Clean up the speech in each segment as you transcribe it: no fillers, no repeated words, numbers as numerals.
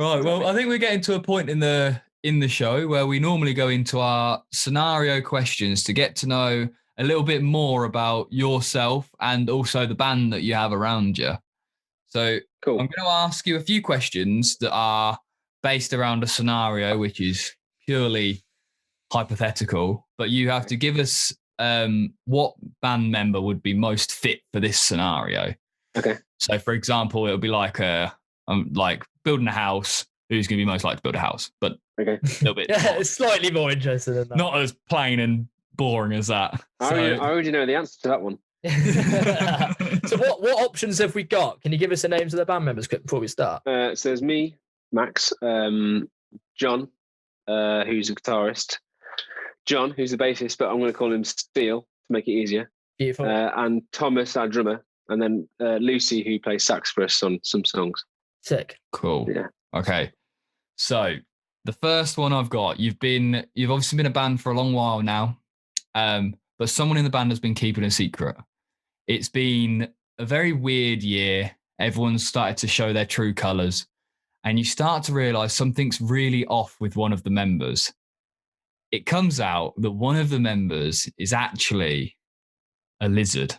Right. Well, I think we're getting to a point in the show where we normally go into our scenario questions to get to know a little bit more about yourself and also the band that you have around you. So Cool. I'm going to ask you a few questions that are based around a scenario which is purely hypothetical, but you have to give us what band member would be most fit for this scenario. Okay. So, for example, it'll be like like building a house. Who's going to be most likely to build a house? But okay, a little bit. Yeah, it's slightly more interesting than that. Not as plain and boring as that. I already know the answer to that one. So what options have we got? Can you give us the names of the band members before we start? So there's me, Max, John, who's a guitarist, John, who's the bassist, but I'm going to call him Steel to make it easier. Beautiful. And Thomas, our drummer, and then Lucy, who plays sax for us on some songs. Sick. Cool. Yeah. Okay. So the first one I've got, you've obviously been a band for a long while now, but someone in the band has been keeping a secret. It's been a very weird year. Everyone's started to show their true colours, and you start to realise something's really off with one of the members. It comes out that one of the members is actually a lizard.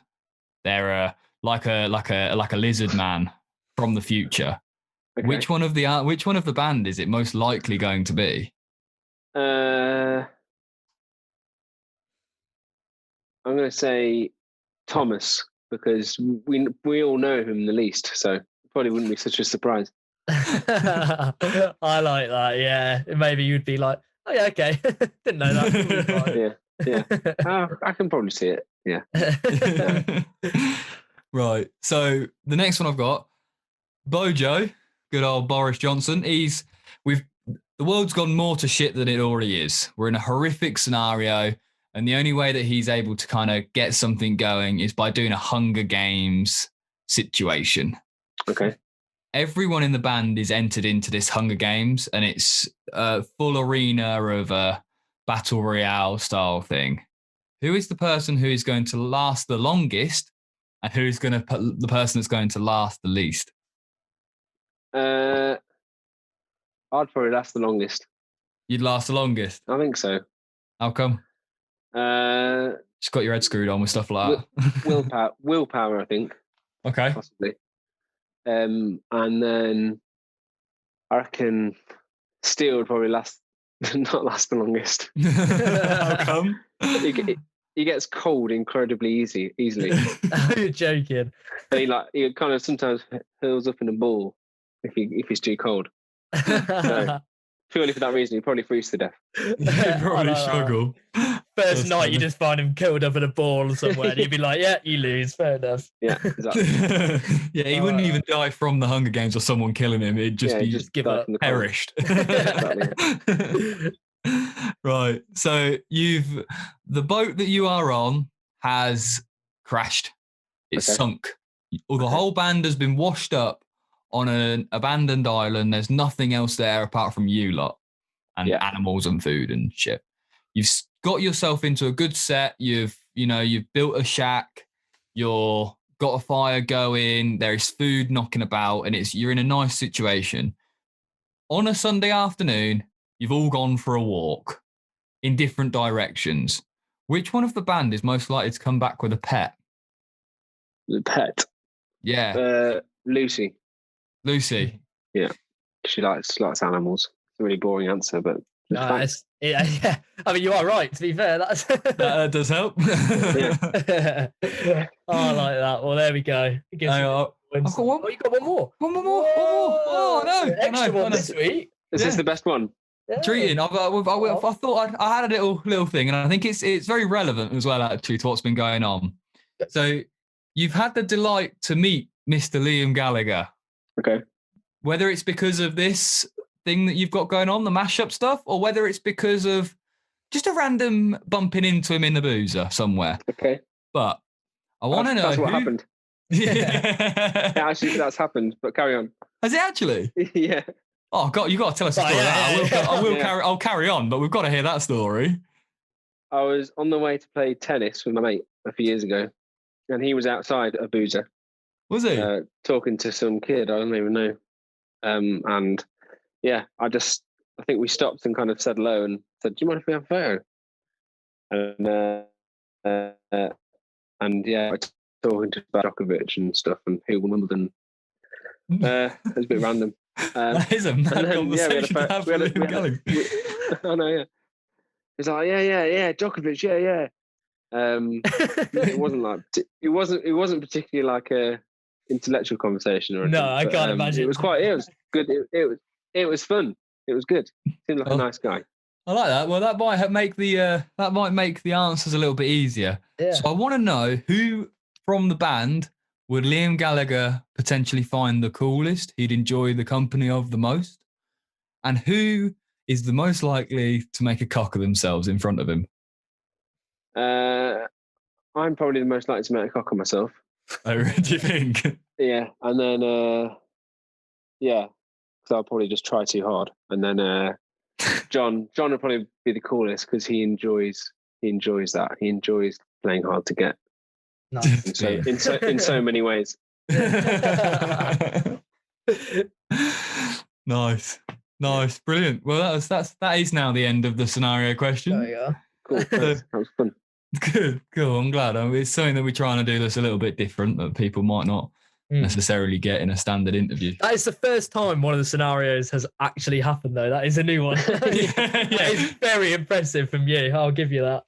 They're like a lizard man from the future. Okay. Which one of the band is it most likely going to be? I'm going to say Thomas, because we all know him the least, so it probably wouldn't be such a surprise. I like that. Yeah, maybe you'd be like, oh yeah, okay, didn't know that. yeah. I can probably see it. Yeah. Right. So the next one I've got, Bojo. Good old Boris Johnson. The world's gone more to shit than it already is. We're in a horrific scenario, and the only way that he's able to kind of get something going is by doing a Hunger Games situation. Okay. Everyone in the band is entered into this Hunger Games, and it's a full arena of a battle royale style thing. Who is the person who is going to last the longest, and who's going to put the person that's going to last the least? I'd probably last the longest. You'd last the longest? I think so. How come? Just got your head screwed on with stuff like that. Willpower, I think. Okay. Possibly. And then I reckon Steel would probably not last the longest. How come? He gets cold incredibly easily. You're joking. And he kind of sometimes hurls up in a ball if he's too cold. So, purely for that reason, he'd probably freeze to death. He'd probably struggle. First night, you just find him curled up in a ball somewhere, and you'd be like, "Yeah, you lose." Fair enough. Yeah, exactly. Yeah, he wouldn't even die from the Hunger Games or someone killing him. It'd just be just give up, perished. Right. So the boat that you are on has crashed. It's sunk. The whole band has been washed up on an abandoned island. There's nothing else there apart from you lot and animals and food and shit. You've got yourself into a good set. You've built a shack. You've got a fire going. There is food knocking about, and you're in a nice situation. On a Sunday afternoon, you've all gone for a walk in different directions. Which one of the band is most likely to come back with a pet? The pet? Yeah. Lucy. Lucy? Yeah. She likes animals. It's a really boring answer, but... I mean, you are right, to be fair. That does help. I like that. Well, there we go. I've got one. Oh, you got one more. One more. Oh, no. Extra one this week. Is this the best one? Yeah. Treating. I thought I had a little thing, and I think it's very relevant as well, actually, to what's been going on. So you've had the delight to meet Mr Liam Gallagher. Okay. Whether it's because of this thing that you've got going on, the mashup stuff, or whether it's because of just a random bumping into him in the boozer somewhere. Okay. But I want to know that's what happened. Yeah. Actually, that's happened, but carry on. Has it actually? Yeah. Oh God, you got to tell us a story. I'll carry on, but we've got to hear that story. I was on the way to play tennis with my mate a few years ago, and he was outside a boozer. Was he? Talking to some kid, I don't even know. And I think we stopped and kind of said hello and said, "Do you mind if we have a photo?" And yeah, talking to Djokovic and stuff, and who won Wimbledon. It was a bit random. That is a mad conversation to have with Liam Gallagher. I know, yeah. He's like, yeah, Djokovic, yeah. It wasn't particularly like a intellectual conversation or anything. No, I can't imagine. It was good. It was fun. It was good. Seemed like a nice guy. I like that. Well, that might make the answers a little bit easier. Yeah. So I want to know who from the band would Liam Gallagher potentially find the coolest? He'd enjoy the company of the most, and who is the most likely to make a cock of themselves in front of him? I'm probably the most likely to make a cock of myself. Oh, do you think? Yeah, and then because I'll probably just try too hard, and then John will probably be the coolest because he enjoys that. He enjoys playing hard to get. Nice. In so many ways. Nice, brilliant. Well, that is now the end of the scenario question. There you go. Cool. That was fun. Good, cool. I'm glad. It's something that we're trying to do that's a little bit different that people might not necessarily get in a standard interview. That is the first time one of the scenarios has actually happened, though. That is a new one. That is very impressive from you. I'll give you that.